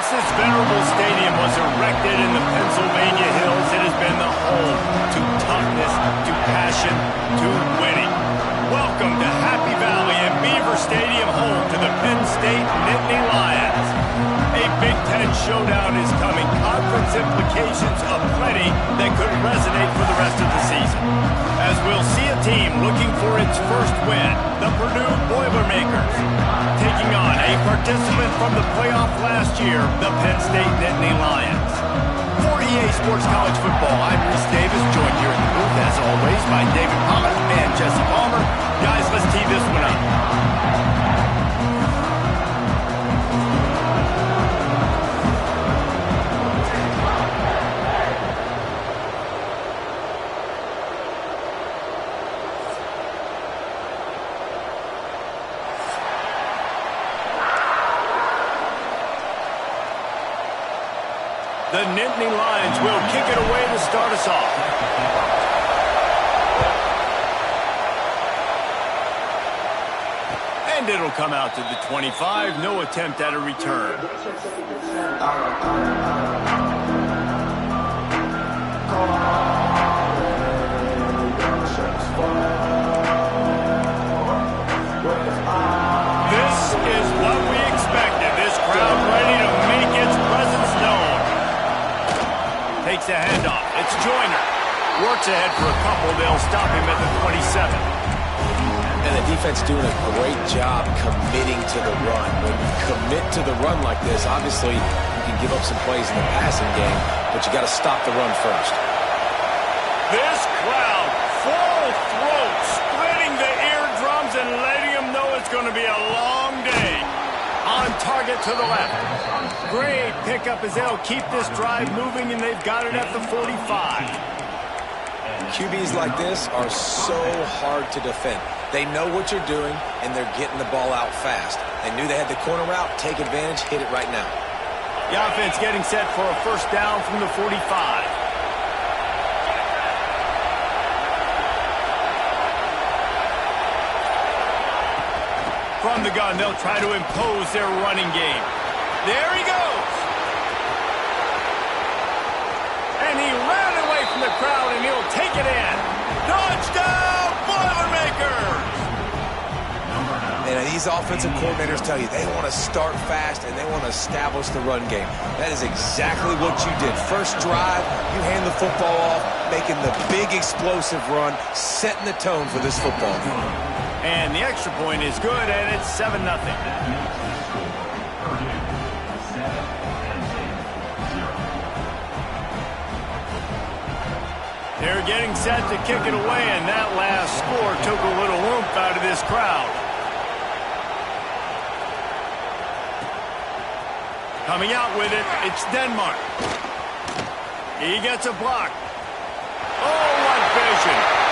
Since this venerable stadium was erected in the Pennsylvania Hills, it has been the home to toughness, to passion, to winning. Welcome to Happy Valley and Beaver Stadium, home to the Penn State Nittany Lions. A Big Ten showdown is coming. Conference implications aplenty that could resonate for the rest of the season. As we'll see a team looking for its first win, the Purdue Boilermakers, taking on a participant from the playoff last year, the Penn State Nittany Lions. For EA Sports College Football, I'm Reese Davis, joined here in the booth, as always, by David Pollock and Jesse Palmer. Guys, let's tee this one up. The Nittany Lions will kick it away to start us off. And it'll come out to the 25. No attempt at a return. This is what we expected. This crowd ready to make its presence known. Takes a handoff. It's Joyner. Works ahead for a couple. They'll stop him at the 27. And the defense doing a great job committing to the run. When you commit to the run like this, obviously you can give up some plays in the passing game, but you got to stop the run first. This crowd, full throat, splitting the eardrums and letting them know it's going to be a long day. On target to the left. Great pickup as they'll keep this drive moving, and they've got it at the 45. QBs like this are so hard to defend. They know what you're doing, and they're getting the ball out fast. They knew they had the corner route. Take advantage. Hit it right now. The offense getting set for a first down from the 45. From the gun, they'll try to impose their running game. There he goes. And he ran away from the crowd, and he'll take it in. Touchdown, Boilermakers! And these offensive coordinators tell you they want to start fast and they want to establish the run game. That is exactly what you did. First drive, you hand the football off, making the big explosive run, setting the tone for this football game. And the extra point is good, and it's 7-0. They're getting set to kick it away, and that last score took a little oomph out of this crowd. Coming out with it, it's Denmark. He gets a block. Oh, what vision.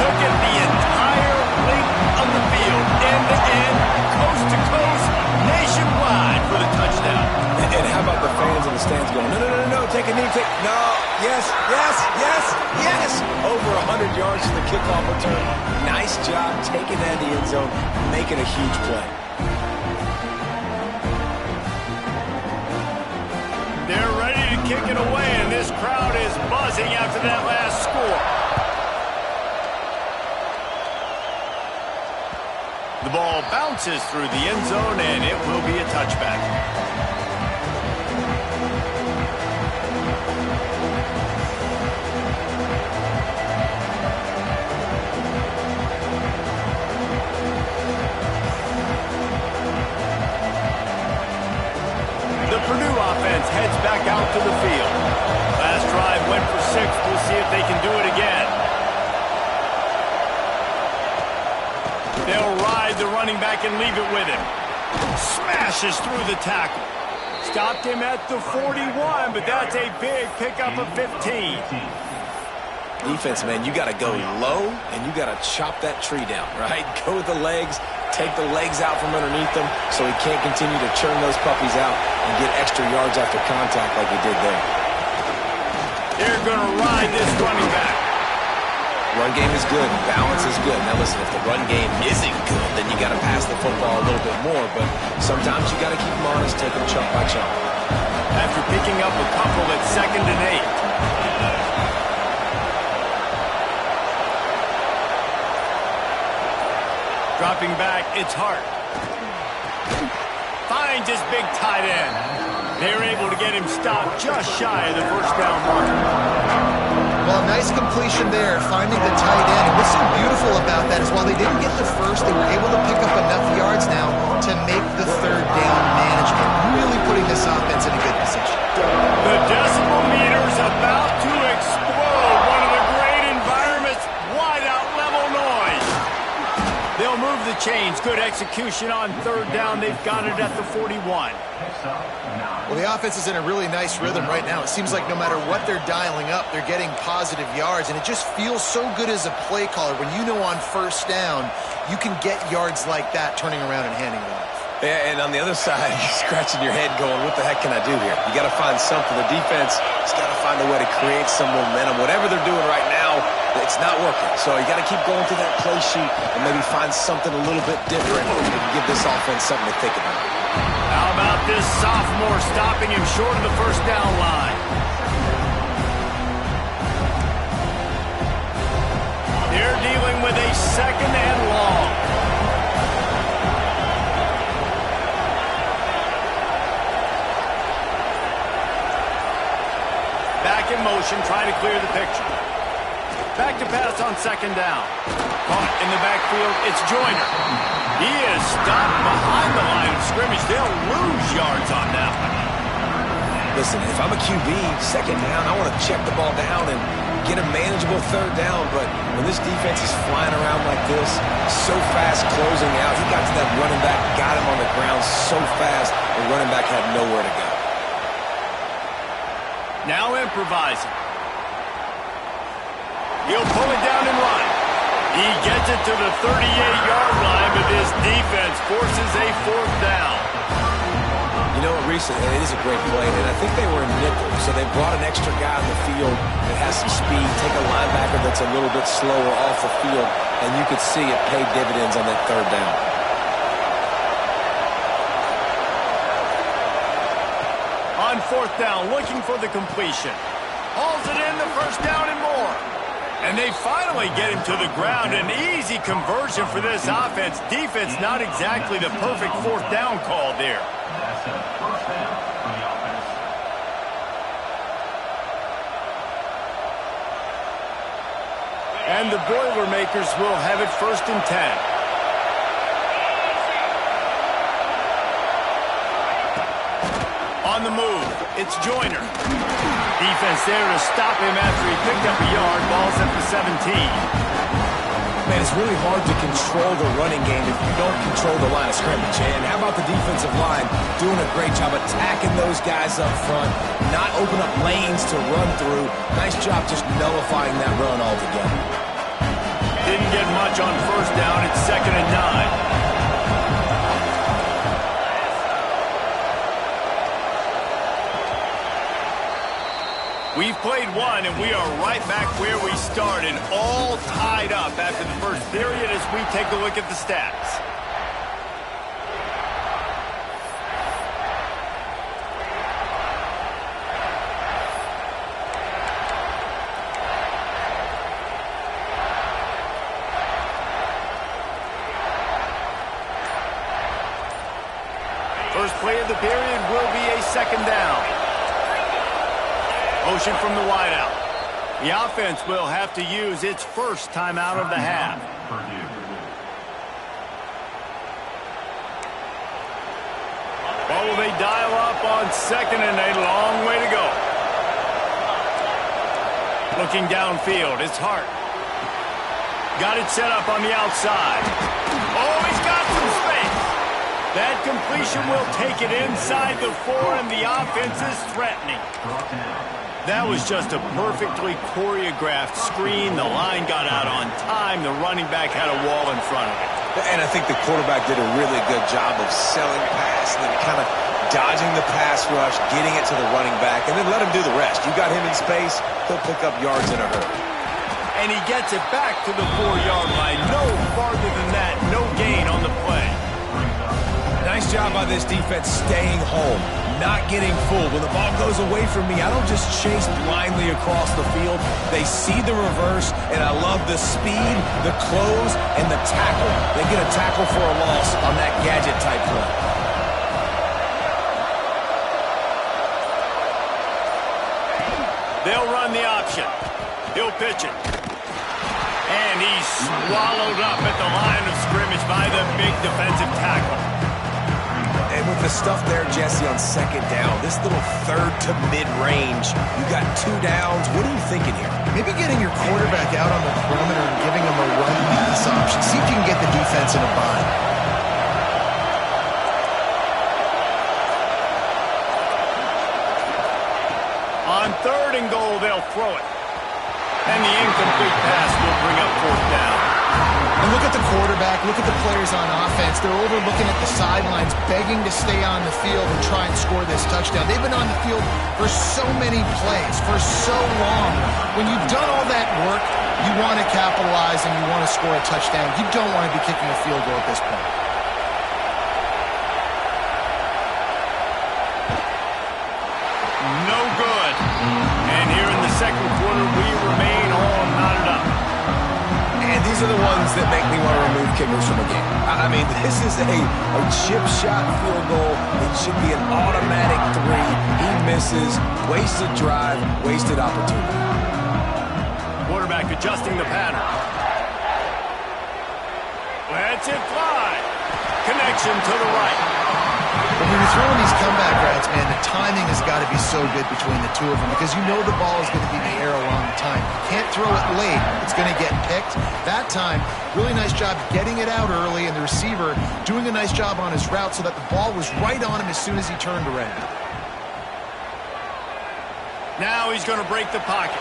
Took it the entire length of the field, end to end, coast to coast, nationwide for the touchdown. And how about the fans in the stands going, no, take a knee, no, yes, over 100 yards to the kickoff return. Nice job taking that in the end zone, making a huge play. They're ready to kick it away, and this crowd is buzzing after that last score. The ball bounces through the end zone, and it will be a touchback. The Purdue offense heads back out to the field. Last drive went for 6. We'll see if they can do it again. They'll ride the running back and leave it with him. Smashes through the tackle. Stopped him at the 41, but that's a big pickup of 15. Defense, man, you got to go low, and you got to chop that tree down, right? Go with the legs, take the legs out from underneath them so he can't continue to churn those puppies out and get extra yards after contact like he did there. They're going to ride this running back. Run game is good. Balance is good. Now listen, if the run game isn't good, then you got to pass the football a little bit more. But sometimes you got to keep them honest, take them chunk by chunk. After picking up a couple at 2nd and 8. Dropping back, it's Hart. Finds his big tight end. They're able to get him stopped just shy of the first down mark. Well, nice completion there, finding the tight end. And what's so beautiful about that is while they didn't get the first, they were able to pick up enough yards now to make the 3rd down management, really putting this offense in a good position. The decibel meter's about to explode. One of the great environments, wide out level noise. They'll move the chains. Good execution on 3rd down. They've got it at the 41. Well, the offense is in a really nice rhythm right now. It seems like no matter what they're dialing up, they're getting positive yards, and it just feels so good as a play caller when you know on 1st down you can get yards like that turning around and handing it off. Yeah, and on the other side, you're scratching your head going, what the heck can I do here? You got to find something. The defense has got to find a way to create some momentum. Whatever they're doing right now, it's not working. So you got to keep going through that play sheet and maybe find something a little bit different and give this offense something to think about. How about this sophomore stopping him short of the 1st down line? They're dealing with a 2nd and long. Back in motion, try to clear the picture. Back to pass on 2nd down. Caught in the backfield, it's Joyner. He is stopped behind the line of scrimmage. They'll lose yards on that one. Listen, if I'm a QB, 2nd down, I want to check the ball down and get a manageable 3rd down. But when this defense is flying around like this, so fast closing out, he got to that running back, got him on the ground so fast, the running back had nowhere to go. Now improvising. He'll pull it down and run. He gets it to the 38-yard line, but this defense forces a 4th down. You know what, recently, it is a great play, and I think they were in nickel, so they brought an extra guy on the field that has some speed, take a linebacker that's a little bit slower off the field, and you could see it paid dividends on that 3rd down. On 4th down, looking for the completion. Hauls it in, the 1st down and more. And they finally get him to the ground. An easy conversion for this offense. Defense not exactly the perfect 4th down call there. That's a 1st down for the offense. And the Boilermakers will have it 1st and 10. On the move, it's Joyner. Defense there to stop him after he picked up a yard. Ball's at the 17. Man, it's really hard to control the running game if you don't control the line of scrimmage. And how about the defensive line doing a great job attacking those guys up front, not open up lanes to run through. Nice job just nullifying that run altogether. Didn't get much on 1st down. It's 2nd and 9. We've played one, and we are right back where we started, all tied up after the first period as we take a look at the stats. First play of the period will be a 2nd down. Motion from the wideout. The offense will have to use its first timeout of the half. Well, will they dial up on 2nd and a long way to go? Looking downfield, it's Hart. Got it set up on the outside. Oh, he's got some space. That completion will take it inside the 4, and the offense is threatening. That was just a perfectly choreographed screen. The line got out on time. The running back had a wall in front of it. And I think the quarterback did a really good job of selling pass and then kind of dodging the pass rush, getting it to the running back, and then let him do the rest. You got him in space, he'll pick up yards in a hurry. And he gets it back to the 4-yard line. No farther than that. No gain on the play. Nice job by this defense staying home, not getting fooled. When the ball goes away from me, I don't just chase blindly across the field. They see the reverse, and I love the speed, the close, and the tackle. They get a tackle for a loss on that gadget-type play. They'll run the option. He'll pitch it. And he's swallowed up at the line of scrimmage by the big defensive tackle. And with the stuff there, Jesse, on second down, this little third to mid-range, you got 2 downs. What are you thinking here? Maybe getting your quarterback out on the perimeter and giving him a run pass option. See if you can get the defense in a bind. On 3rd and goal, they'll throw it. And the incomplete pass will bring up 4th down. And look at the quarterback, look at the players on offense. They're overlooking at the sidelines, begging to stay on the field and try and score this touchdown. They've been on the field for so many plays, for so long. When you've done all that work, you want to capitalize and you want to score a touchdown. You don't want to be kicking a field goal at this point. No good. And here in the second quarter, we remain all knotted up. And these are the ones that make me want to remove kickers from a game. I mean, this is a chip shot field goal. It should be an automatic 3. He misses. Wasted drive, wasted opportunity. Quarterback adjusting the pattern. Lets it fly. Connection to the right. When you're throwing these comeback routes, man, the timing has got to be so good between the two of them because you know the ball is going to be in the air a long time. You can't throw it late. It's going to get picked. That time, really nice job getting it out early, and the receiver doing a nice job on his route so that the ball was right on him as soon as he turned around. Now he's going to break the pocket.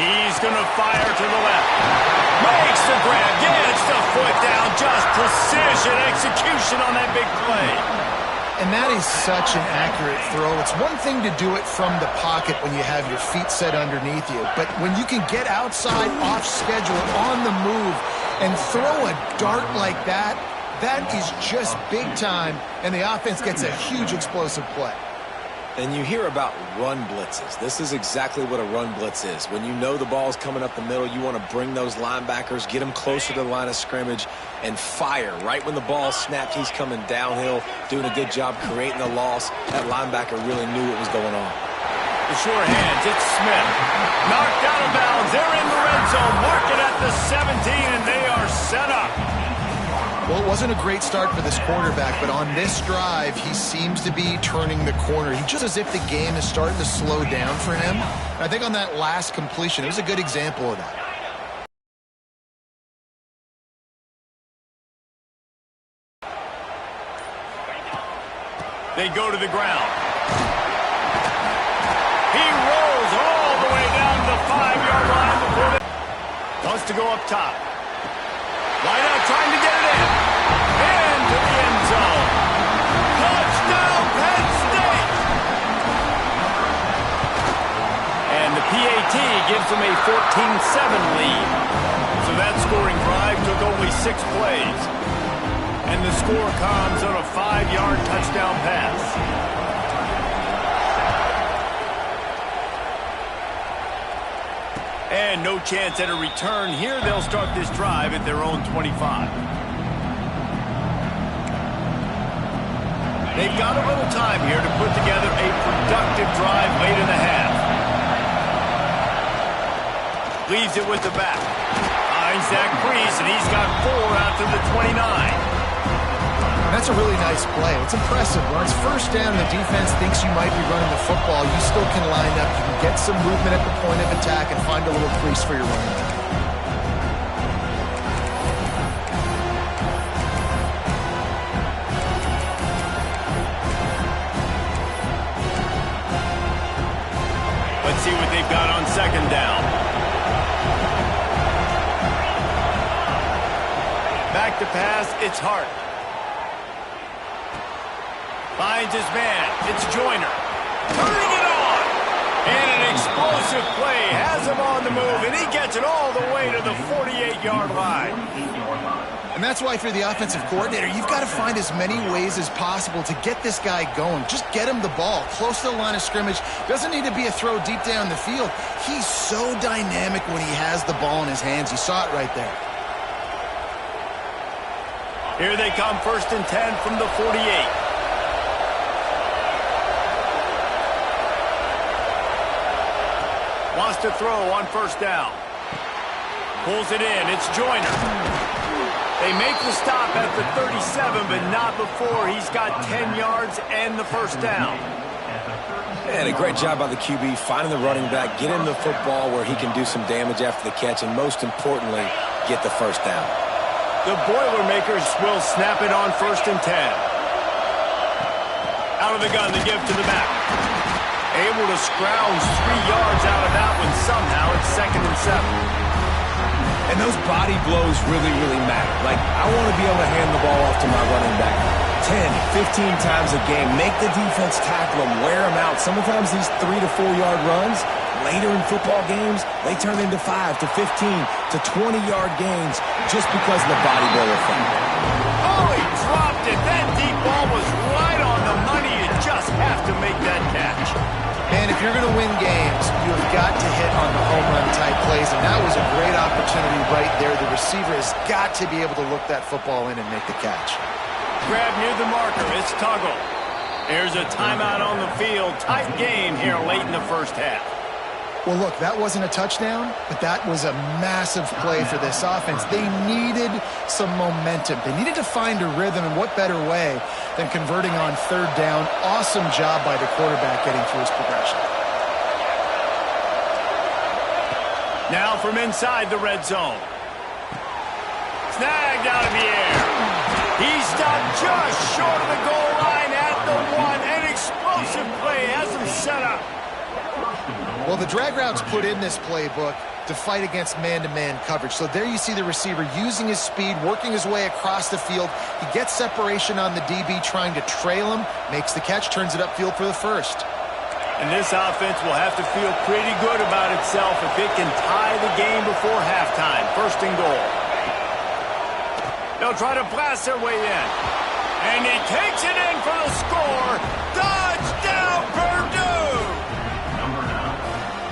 He's going to fire to the left. Makes the grab. Gets the foot down. Just precision execution on that big play. And that is such an accurate throw. It's one thing to do it from the pocket when you have your feet set underneath you, but when you can get outside, off schedule, on the move, and throw a dart like that, that is just big time, and the offense gets a huge explosive play. And you hear about run blitzes. This is exactly what a run blitz is. When you know the ball's coming up the middle, you want to bring those linebackers, get them closer to the line of scrimmage, and fire. Right when the ball snapped, he's coming downhill, doing a good job creating a loss. That linebacker really knew what was going on. The sure hands, it's Smith. Knocked out of bounds. They're in the red zone. Mark it at the 17, and they are set up. Well, it wasn't a great start for this quarterback, but on this drive, he seems to be turning the corner. He just as if the game is starting to slow down for him. I think on that last completion, it was a good example of that. They go to the ground. He rolls all the way down to the 5-yard line before they... Wants to go up top. Wide out, trying to get it in. Into the end zone. Touchdown, Penn State! And the PAT gives them a 14-7 lead. So that scoring drive took only 6 plays. And the score comes on a 5-yard touchdown pass. And no chance at a return here. They'll start this drive at their own 25. They've got a little time here to put together a productive drive late in the half. Leaves it with the back. Finds Zach Breeze, and he's got 4 out to the 29. That's a really nice play. It's impressive. When it's first down, the defense thinks you might be running the football. You still can line up. You can get some movement at the point of attack and find a little crease for your running back. Let's see what they've got on second down. Back to pass, it's Hart. Finds his man. It's Joyner. Turning it on. And an explosive play has him on on the move, and he gets it all the way to the 48-yard line. And that's why, if you're the offensive coordinator, you've got to find as many ways as possible to get this guy going. Just get him the ball close to the line of scrimmage. Doesn't need to be a throw deep down the field. He's so dynamic when he has the ball in his hands. You saw it right there. Here they come, 1st and 10 from the 48. Wants to throw on 1st down. Pulls it in. It's Joyner. They make the stop at the 37, but not before he's got 10 yards and the 1st down. And a great job by the QB finding the running back, get him the football where he can do some damage after the catch, and most importantly, get the 1st down. The Boilermakers will snap it on 1st and 10. Out of the gun, the give to the back. Able to scrounge 3 yards out of that one somehow. It's 2nd and 7. And those body blows really, really matter. Like, I want to be able to hand the ball off to my running back 10, 15 times a game. Make the defense tackle them, wear them out. Sometimes these 3 to 4 yard runs, later in football games, they turn into 5 to 15 to 20-yard gains just because of the body blow effect. Oh, he dropped it. That deep ball was right on the money. You just have to make that catch. Man, if you're going to win games, you've got to hit on the home run type plays, and that was a great opportunity right there. The receiver has got to be able to look that football in and make the catch. Grab near the marker. It's Tuggle. There's a timeout on the field. Tight game here late in the 1st half. Well, look, that wasn't a touchdown, but that was a massive play for this offense. They needed some momentum. They needed to find a rhythm, and what better way than converting on 3rd down. Awesome job by the quarterback getting through his progression. Now from inside the red zone. Snagged out of the air. He stopped just short of the goal line at the 1. An explosive play has him set up. Well, the drag routes put in this playbook to fight against man-to-man coverage. So there you see the receiver using his speed, working his way across the field. He gets separation on the DB, trying to trail him, makes the catch, turns it upfield for the 1st. And this offense will have to feel pretty good about itself if it can tie the game before halftime. 1st and goal. They'll try to blast their way in. And he takes it in for the score. Touchdown, Purdue!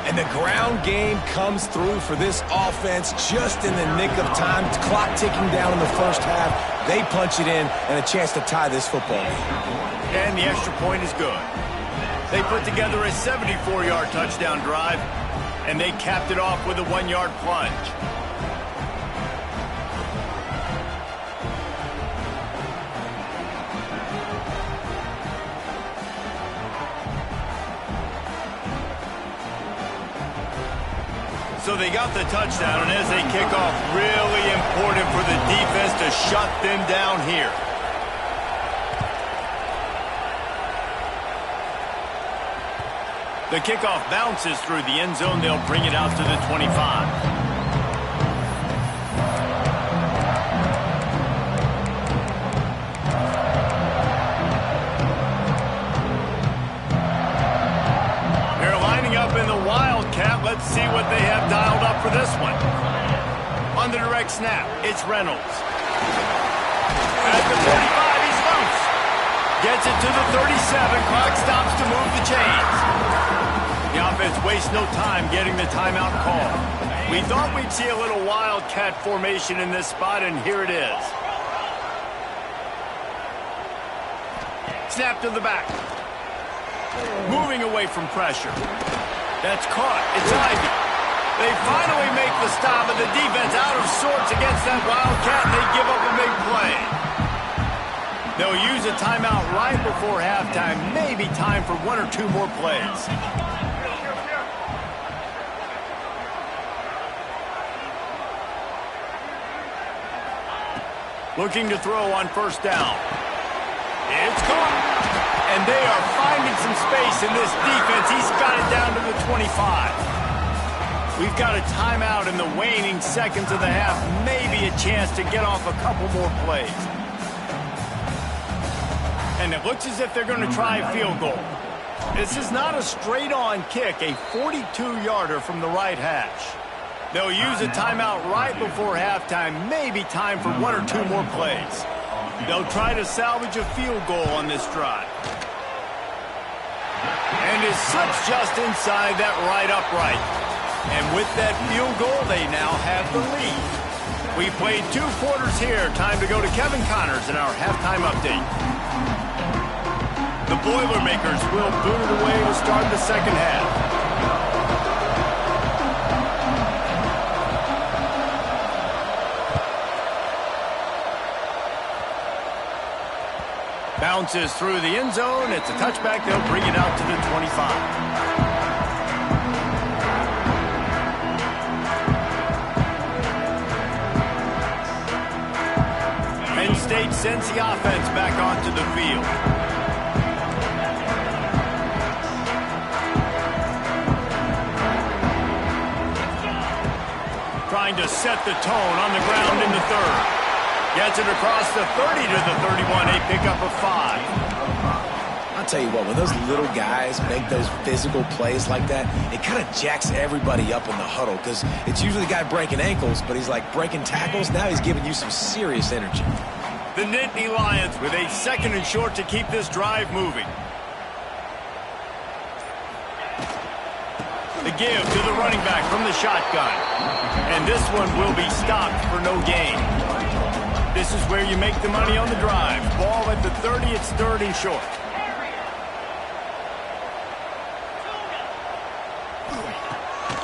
And the ground game comes through for this offense just in the nick of time. Clock ticking down in the 1st half. They punch it in and a chance to tie this football game. And the extra point is good. They put together a 74-yard touchdown drive, and they capped it off with a 1-yard plunge. So they got the touchdown, and as they kick off, really important for the defense to shut them down here. The kickoff bounces through the end zone. They'll bring it out to the 25. In the Wildcat, let's see what they have dialed up for this one. On the direct snap, it's Reynolds. At the 45, he's loose. Gets it to the 37. Clock stops to move the chains. The offense wastes no time getting the timeout call. We thought we'd see a little Wildcat formation in this spot, and here it is. Snap to the back. Moving away from pressure. That's caught. It's Ivy. They finally make the stop, and the defense out of sorts against that Wildcat, and they give up a big play. They'll use a timeout right before halftime. Maybe time for 1 or 2 more plays. Looking to throw on 1st down. It's caught. And they are finding some space in this defense. He's got it down to the 25. We've got a timeout in the waning seconds of the half. Maybe a chance to get off a couple more plays. And it looks as if they're going to try a field goal. This is not a straight-on kick, a 42-yarder from the right hash. They'll use a timeout right before halftime, maybe time for 1 or 2 more plays. They'll try to salvage a field goal on this drive. And it slips just inside that right upright. And with that field goal, they now have the lead. We played 2 quarters here. Time to go to Kevin Connors in our halftime update. The Boilermakers will boot it away to start the second half. Bounces through the end zone. It's a touchback. They'll bring it out to the 25. Penn State sends the offense back onto the field. Trying to set the tone on the ground in the third. Gets it across the 30 to the 31, a pickup of 5. I'll tell you what, when those little guys make those physical plays like that, it kind of jacks everybody up in the huddle because it's usually the guy breaking ankles, but he's like breaking tackles. Now he's giving you some serious energy. The Nittany Lions with a 2nd and short to keep this drive moving. The give to the running back from the shotgun. And this one will be stopped for no gain. This is where you make the money on the drive. Ball at the 30, it's 3rd and short.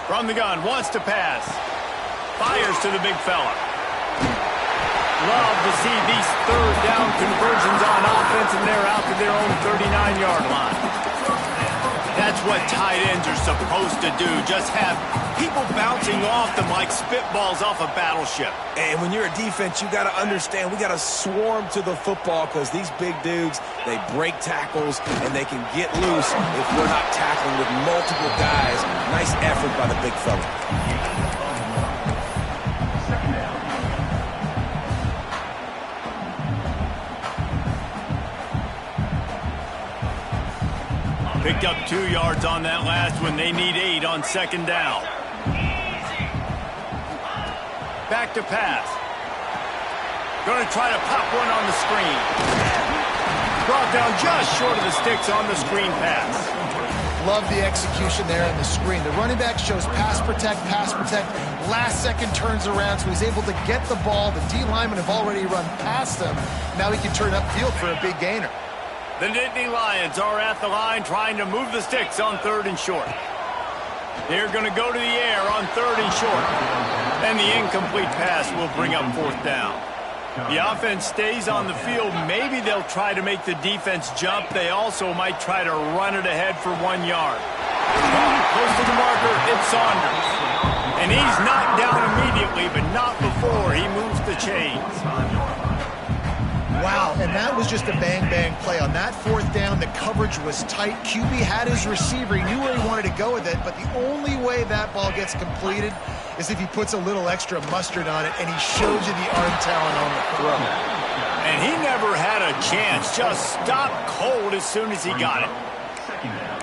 From the gun, wants to pass. Fires to the big fella. Love to see these 3rd down conversions on offense, and they're out to their own 39-yard line. That's what tight ends are supposed to do. Just have people bouncing off them like spitballs off a battleship. And when you're a defense, you got to understand, we got to swarm to the football because these big dudes, they break tackles and they can get loose if we're not tackling with multiple guys. Nice effort by the big fella. Picked up 2 yards on that last one. They need 8 on 2nd down. Back to pass. Going to try to pop one on the screen. Brought down just short of the sticks on the screen pass. Love the execution there on the screen. The running back shows pass protect, last second turns around, so he's able to get the ball. The D linemen have already run past him. Now he can turn upfield for a big gainer. The Nittany Lions are at the line trying to move the sticks on 3rd and short. They're going to go to the air on 3rd and short. And the incomplete pass will bring up 4th down. The offense stays on the field. Maybe they'll try to make the defense jump. They also might try to run it ahead for 1 yard. Close to the marker, it's Saunders. And he's knocked down immediately, but not before he moves the chains. Wow, and that was just a bang-bang play. On that 4th down, the coverage was tight. QB had his receiver. He knew where he wanted to go with it, but the only way that ball gets completed is if he puts a little extra mustard on it, and he shows you the arm talent on the throw. And he never had a chance. Just stopped cold as soon as he got it.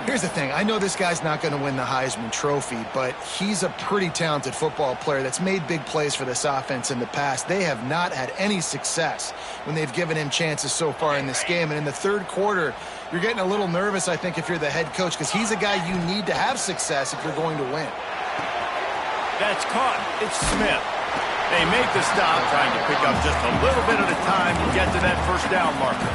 Here's the thing. I know this guy's not going to win the Heisman Trophy, but he's a pretty talented football player that's made big plays for this offense in the past. They have not had any success when they've given him chances so far in this game. And in the 3rd quarter, you're getting a little nervous, I think, if you're the head coach, because he's a guy you need to have success if you're going to win. That's caught. It's Smith. They make the stop, trying to pick up just a little bit at a time to get to that 1st down marker.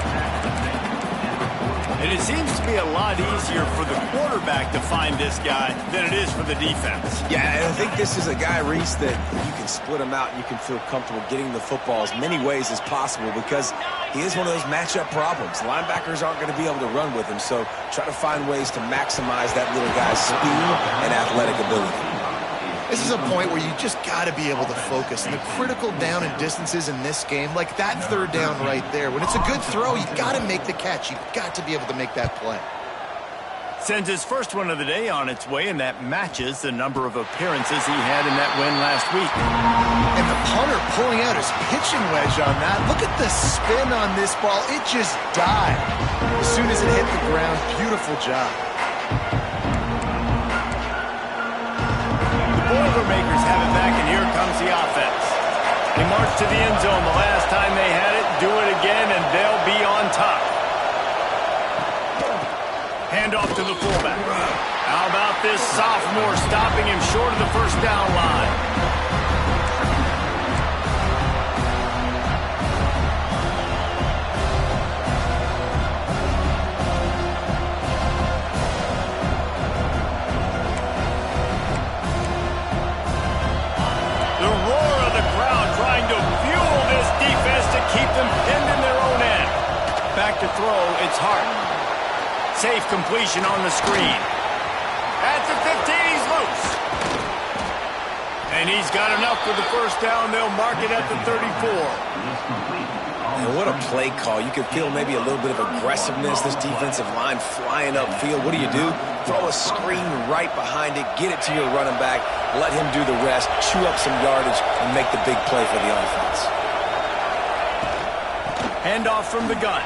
And it seems to be a lot easier for the quarterback to find this guy than it is for the defense. Yeah, and I think this is a guy, Reese, that you can split him out and you can feel comfortable getting the football as many ways as possible because he is one of those matchup problems. Linebackers aren't going to be able to run with him, so try to find ways to maximize that little guy's speed and athletic ability. This is a point where you just got to be able to focus. And the critical down and distances in this game, like that 3rd down right there, when it's a good throw, you got to make the catch. You've got to be able to make that play. Sends his first one of the day on its way, and that matches the number of appearances he had in that win last week. And the punter pulling out his pitching wedge on that. Look at the spin on this ball. It just died as soon as it hit the ground. Beautiful job. The Boilermakers have it back, and here comes the offense. They march to the end zone the last time they had it, do it again, and they'll be on top. Handoff to the fullback. How about this sophomore stopping him short of the first down line? The roar of the crowd trying to fuel this defense to keep them pinned in their own end. Back to throw, it's Hart. Safe completion on the screen. At the 15, he's loose. And he's got enough for the first down. They'll mark it at the 34. And what a play call. You can feel maybe a little bit of aggressiveness. This defensive line flying upfield. What do? Throw a screen right behind it. Get it to your running back. Let him do the rest. Chew up some yardage and make the big play for the offense. Handoff from the gun.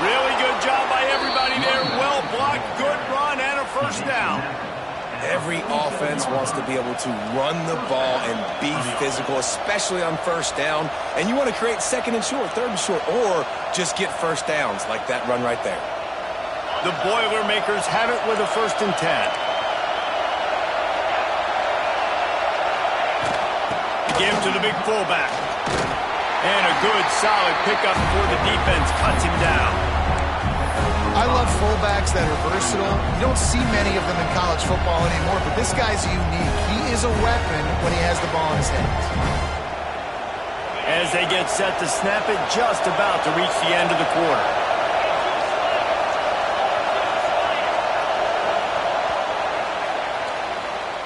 Really good job by everybody there. Well blocked, good run, and a first down. Every offense wants to be able to run the ball and be physical, especially on first down. And you want to create second and short, third and short, or just get first downs like that run right there. The Boilermakers have it with a 1st and 10. Give to the big fullback. And a good, solid pickup before the defense cuts him down. I love fullbacks that are versatile. You don't see many of them in college football anymore, but this guy's unique. He is a weapon when he has the ball in his hands. As they get set to snap it, just about to reach the end of the quarter.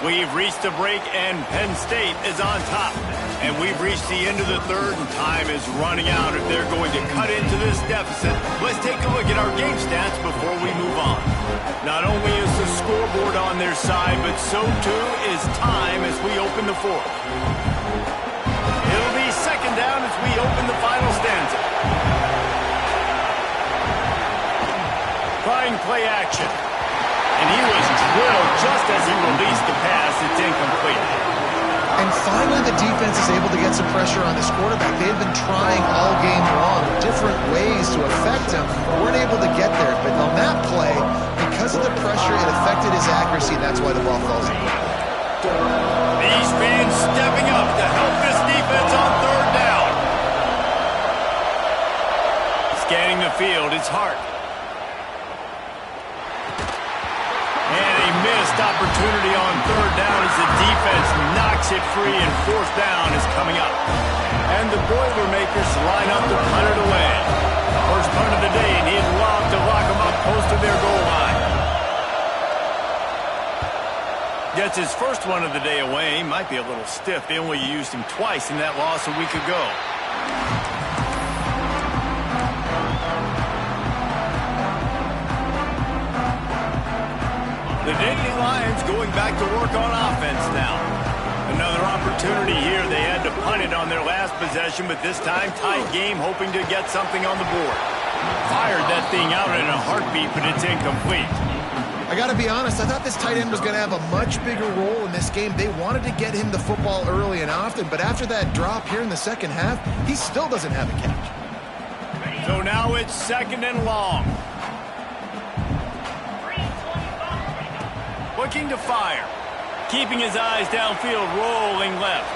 We've reached the break, and Penn State is on top. And we've reached the end of the third, and time is running out if they're going to cut into this deficit. Let's take a look at our game stats before we move on. Not only is the scoreboard on their side, but so too is time as we open the fourth. It'll be 2nd down as we open the final stanza. Trying play action. And he was drilled just as he released the pass. It's incomplete. And finally, the defense is able to get some pressure on this quarterback. They've been trying all game long, different ways to affect him, but weren't able to get there. But on that play, because of the pressure, it affected his accuracy, and that's why the ball falls in. These fans stepping up to help this defense on 3rd down. Scanning the field, it's Hart. And a missed opportunity on 3rd down as the defense knocks it free, and 4th down is coming up. And the Boilermakers line up to punt it away. First punt of the day, and he'd love to lock them up close to their goal line. Gets his first one of the day away. He might be a little stiff. They only used him twice in that loss a week ago. The Nittany Lions going back to work on offense now. Another opportunity here. They had to punt it on their last possession, but this time tight game, hoping to get something on the board. Fired that thing out in a heartbeat, but it's incomplete. I got to be honest, I thought this tight end was going to have a much bigger role in this game. They wanted to get him the football early and often, but after that drop here in the second half, he still doesn't have a catch. So now it's 2nd and long. Looking to fire. Keeping his eyes downfield, rolling left.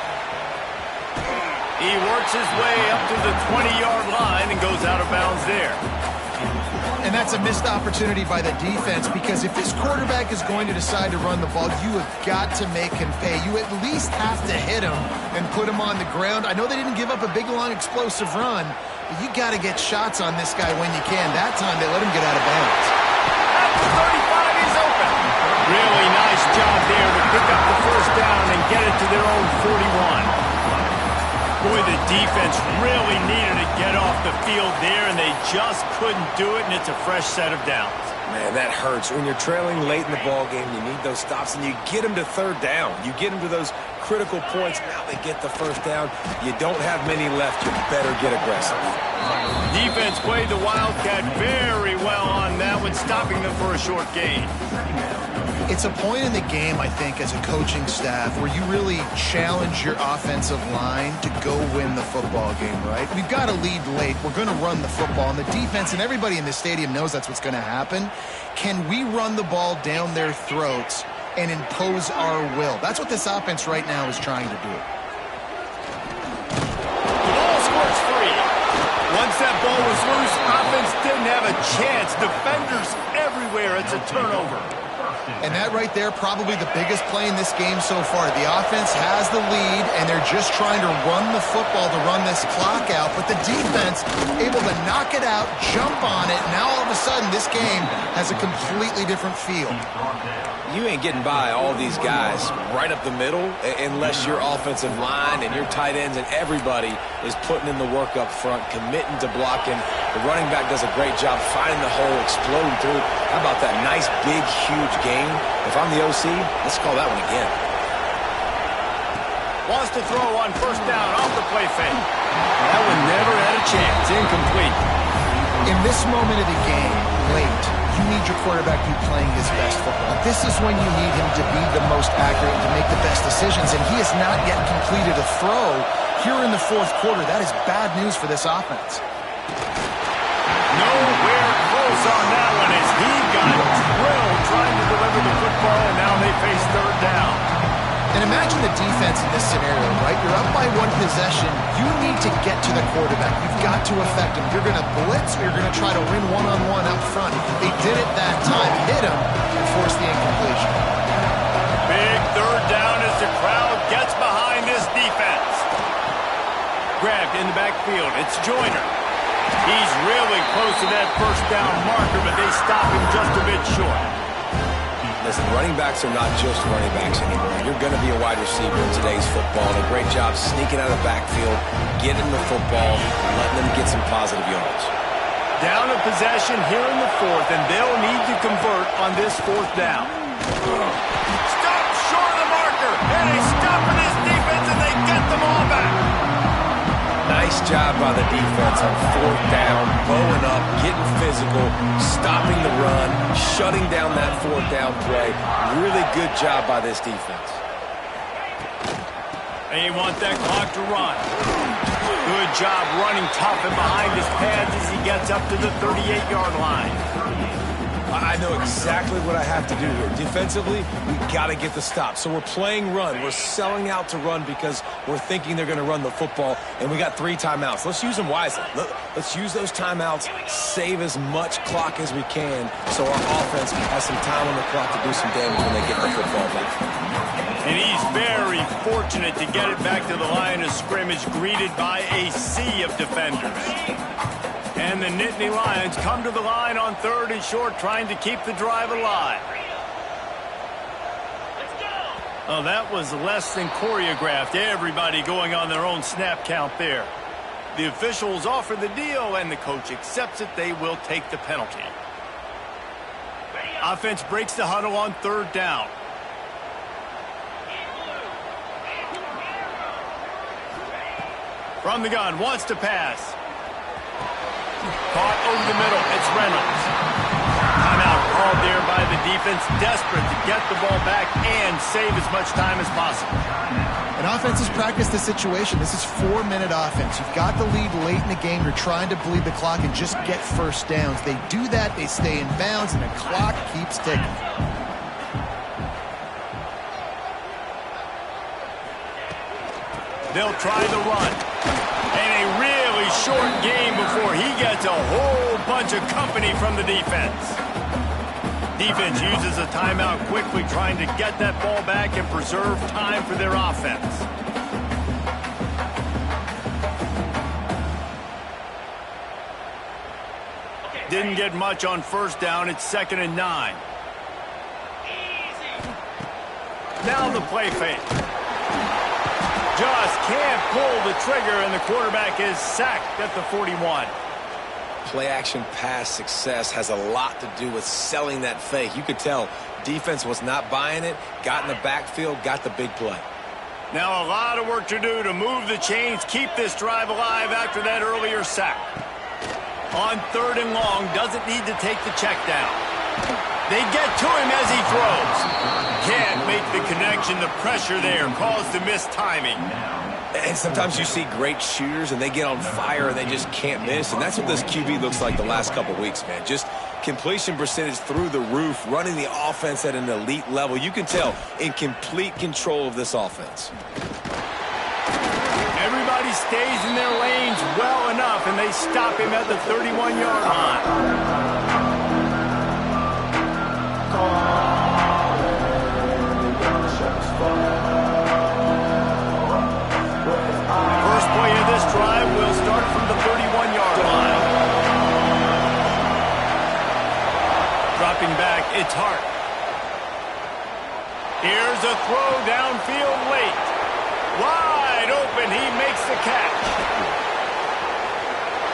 He works his way up to the 20-yard line and goes out of bounds there. And that's a missed opportunity by the defense, because if this quarterback is going to decide to run the ball, you have got to make him pay. You at least have to hit him and put him on the ground. I know they didn't give up a big, long, explosive run, but you got to get shots on this guy when you can. That time they let him get out of bounds. At the 35, he's open. Really nice job there to pick up the first down and get it to their own 41. Boy, the defense really needed to get off the field there, and they just couldn't do it, and it's a fresh set of downs. Man, that hurts. When you're trailing late in the ball game, you need those stops, and you get them to 3rd down. You get them to those critical points. Now they get the first down. You don't have many left. You better get aggressive. Defense played the Wildcat very well on that one, stopping them for a short gain. It's a point in the game, I think, as a coaching staff where you really challenge your offensive line to go win the football game, right? We've got to lead late. We're going to run the football. And the defense and everybody in the stadium knows that's what's going to happen. Can we run the ball down their throats and impose our will? That's what this offense right now is trying to do. The ball squirts free. Once that ball was loose, offense didn't have a chance. Defenders everywhere. It's a turnover. And that right there, probably the biggest play in this game so far. The offense has the lead, and they're just trying to run the football to run this clock out. But the defense able to knock it out, jump on it. Now all of a sudden, this game has a completely different feel. You ain't getting by all these guys right up the middle unless your offensive line and your tight ends and everybody is putting in the work up front, committing to blocking. The running back does a great job finding the hole, exploding through. How about that nice, big, huge gain? If I'm the OC, let's call that one again. Wants to throw on first down off the play fake. That one never had a chance. Incomplete. In this moment of the game, late, you need your quarterback to be playing his best football. This is when you need him to be the most accurate and to make the best decisions, and he has not yet completed a throw here in the fourth quarter. That is bad news for this offense. Nowhere close on that one as he got drilled trying to deliver the football, and now they face third down. And imagine the defense in this scenario, right? You're up by one possession. You need to get to the quarterback. You've got to affect him. You're going to blitz or you're going to try to win one-on-one up front. They did it that time, hit him, and forced the incompletion. Big third down as the crowd gets behind this defense. Grabbed in the backfield. It's Joyner. He's really close to that first down marker, but they stop him just a bit short. Listen, running backs are not just running backs anymore. You're going to be a wide receiver in today's football. And a great job sneaking out of the backfield, getting the football, and letting them get some positive yards. Down a possession here in the fourth, and they'll need to convert on this fourth down. Stop short of the marker, and they stop in this defense, and they get them all back. Nice job by the defense on fourth down, bowing up, getting physical, stopping the run, shutting down that fourth down play. Really good job by this defense. They want that clock to run. Good job running tough and behind his pads as he gets up to the 38-yard line. I know exactly what I have to do here. Defensively, we got to get the stop. So we're playing run. We're selling out to run because we're thinking they're going to run the football, and we got 3 timeouts. Let's use them wisely. Let's use those timeouts, save as much clock as we can so our offense has some time on the clock to do some damage when they get the football back. And he's very fortunate to get it back to the line of scrimmage, greeted by a sea of defenders. And the Nittany Lions come to the line on third and short, trying to keep the drive alive. Oh, that was less than choreographed. Everybody going on their own snap count there. The officials offer the deal, and the coach accepts it. They will take the penalty. Offense breaks the huddle on third down. From the gun, wants to pass. Caught over the middle. It's Reynolds. Timeout called there by the defense, desperate to get the ball back and save as much time as possible. And offenses practice the situation. This is 4-minute offense. You've got the lead late in the game. You're trying to bleed the clock and just get first downs. They do that, they stay in bounds, and the clock keeps ticking. They'll try the run. And a really short game before he gets a whole bunch of company from the defense. Defense uses a timeout quickly, trying to get that ball back and preserve time for their offense. Didn't get much on first down. It's 2nd and 9. Now the play fake. Just can't pull the trigger, and the quarterback is sacked at the 41. Play-action pass success has a lot to do with selling that fake. You could tell defense was not buying it, got in the backfield, got the big play. Now a lot of work to do to move the chains, keep this drive alive after that earlier sack. On 3rd and long, doesn't need to take the check down. They get to him as he throws. Can't make the connection. The pressure there caused the missed timing. And sometimes you see great shooters and they get on fire and they just can't miss. And that's what this QB looks like the last couple weeks, man. Just completion percentage through the roof, running the offense at an elite level. You can tell in complete control of this offense. Everybody stays in their lanes well enough, and they stop him at the 31-yard line. First play of this drive will start from the 31-yard line. Dropping back, it's Hart. Here's a throw downfield late. Wide open, he makes the catch.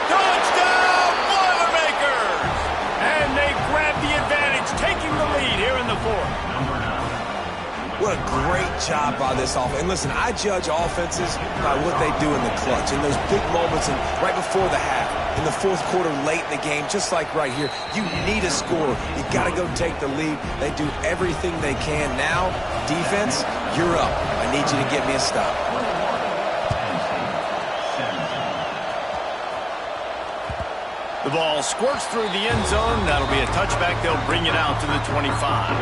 Touchdown, Boilermakers! And they grab the advantage, taking the lead here in the 4th. What a great job by this offense. And listen, I judge offenses by what they do in the clutch, in those big moments and right before the half, in the 4th quarter, late in the game, just like right here. You need a score. You got to go take the lead. They do everything they can. Now, defense, you're up. I need you to get me a stop. The ball squirts through the end zone. That'll be a touchback. They'll bring it out to the 25.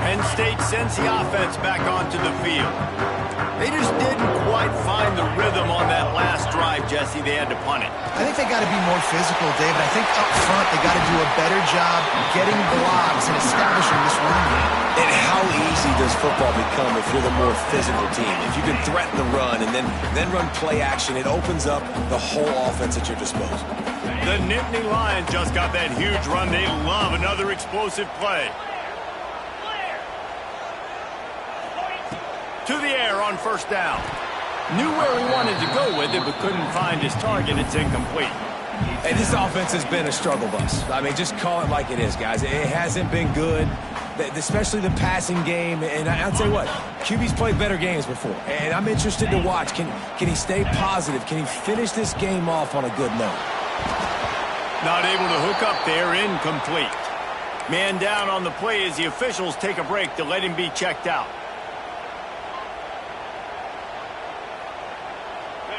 Penn State sends the offense back onto the field. They just didn't quite find the rhythm on that last drive, Jesse. They had to punt it. I think they got to be more physical, David. I think up front they got to do a better job getting blocks and establishing this running game. And how easy does football become if you're the more physical team? If you can threaten the run and then run play action, it opens up the whole offense at your disposal. The Nittany Lions just got that huge run. They love another explosive play. To the air on 1st down. Knew where he wanted to go with it, but couldn't find his target. It's incomplete. Hey, this offense has been a struggle bus. I mean, just call it like it is, guys. It hasn't been good, especially the passing game. And I'll tell you what, QB's played better games before. And I'm interested to watch. Can he stay positive? Can he finish this game off on a good note? Not able to hook up there, incomplete. Man down on the play as the officials take a break to let him be checked out.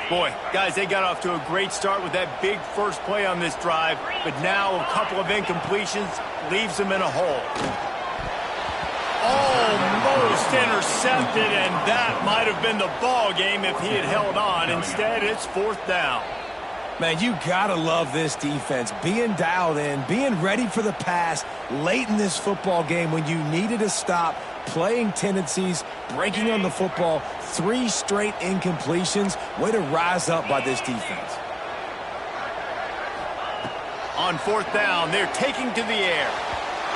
Boy, guys, they got off to a great start with that big first play on this drive, but now a couple of incompletions leaves them in a hole. Almost intercepted, and that might have been the ball game if he had held on. Instead, it's 4th down. Man, you gotta love this defense. Being dialed in, being ready for the pass late in this football game when you needed a stop, playing tendencies, breaking on the football, 3 straight incompletions. Way to rise up by this defense. On 4th down, they're taking to the air.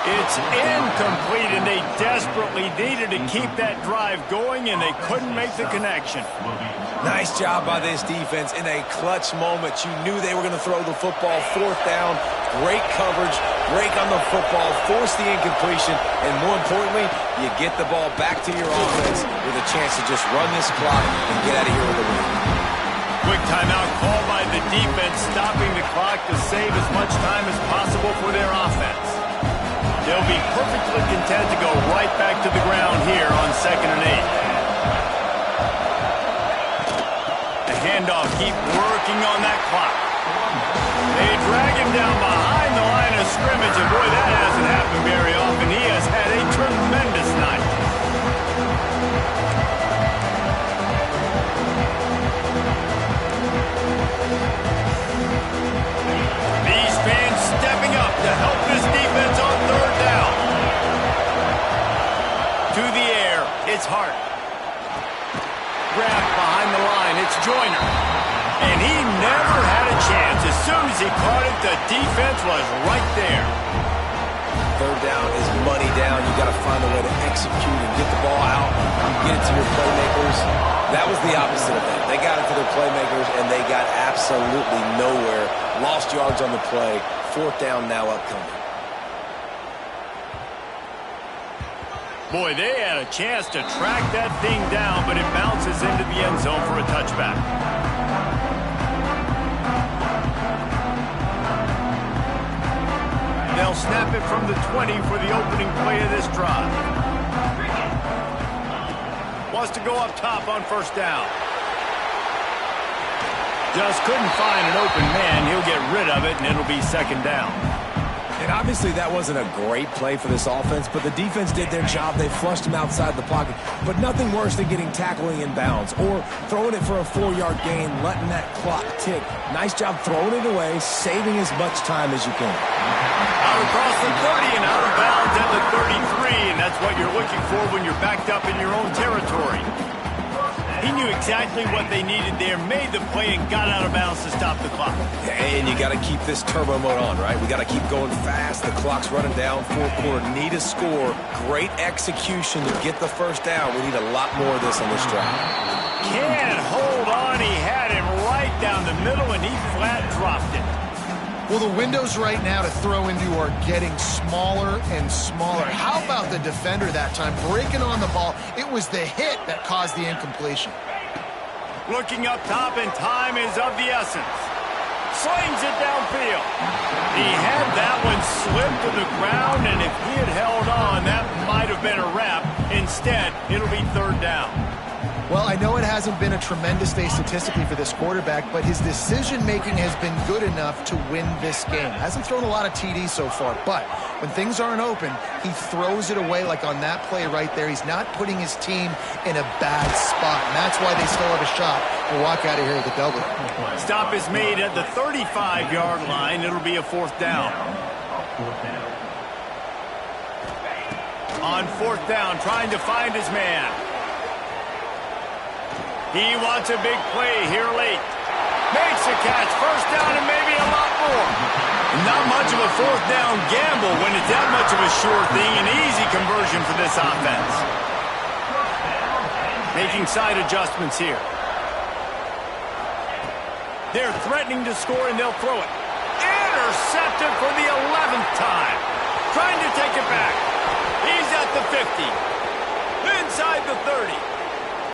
It's incomplete, and they desperately needed to keep that drive going, and they couldn't make the connection. Nice job by this defense in a clutch moment. You knew they were going to throw the football. 4th down, great coverage, break on the football, force the incompletion, and more importantly, you get the ball back to your offense with a chance to just run this clock and get out of here with a win. Quick timeout called by the defense, stopping the clock to save as much time as possible for their offense. They'll be perfectly content to go right back to the ground here on 2nd and 8. The handoff, keep working on that clock. They drag him down behind the line of scrimmage, and boy, that hasn't happened very often. He has had a tremendous night. These fans stepping up to help this defense on 3rd down. To the air, it's Hart. Grab behind the line, it's Joyner. And he never had a chance. As soon as he caught it, the defense was right there. 3rd down is money down. You got to find a way to execute and get the ball out, get it to your playmakers. That was the opposite of that. They got it to their playmakers, and they got absolutely nowhere. Lost yards on the play. 4th down now upcoming. Boy, they had a chance to track that thing down, but it bounces into the end zone for a touchback. They'll snap it from the 20 for the opening play of this drive. Wants to go up top on first down. Just couldn't find an open man. He'll get rid of it, and it'll be second down. And obviously that wasn't a great play for this offense, but the defense did their job. They flushed him outside the pocket. But nothing worse than getting tackling in bounds or throwing it for a 4-yard gain, letting that clock tick. Nice job throwing it away, saving as much time as you can. Out across the 30 and out of bounds at the 33, and that's what you're looking for when you're backed up in your own territory. He knew exactly what they needed there, made the play, and got out of bounds to stop the clock. And you got to keep this turbo mode on, right? We got to keep going fast. The clock's running down, fourth quarter. Need a score. Great execution to get the first down. We need a lot more of this on this drive. Can't hold on. He had him right down the middle, and he flat dropped it. Well, the windows right now to throw into are getting smaller and smaller. How about the defender that time breaking on the ball? It was the hit that caused the incompletion. Looking up top, and time is of the essence. Slings it downfield. He had that one slip to the ground, and if he had held on, that might have been a wrap. Instead, it'll be third down. Well, I know it hasn't been a tremendous day statistically for this quarterback, but his decision-making has been good enough to win this game. Hasn't thrown a lot of TDs so far, but when things aren't open, he throws it away like on that play right there. He's not putting his team in a bad spot, and that's why they still have a shot to walk out of here with a double. Stop is made at the 35-yard line. It'll be a fourth down. On fourth down, trying to find his man. He wants a big play here late. Makes a catch, first down, and maybe a lot more. Not much of a fourth down gamble when it's that much of a sure thing. An easy conversion for this offense. Making side adjustments here. They're threatening to score, and they'll throw it. Intercepted for the 11th time. Trying to take it back. He's at the 50. Inside the 30.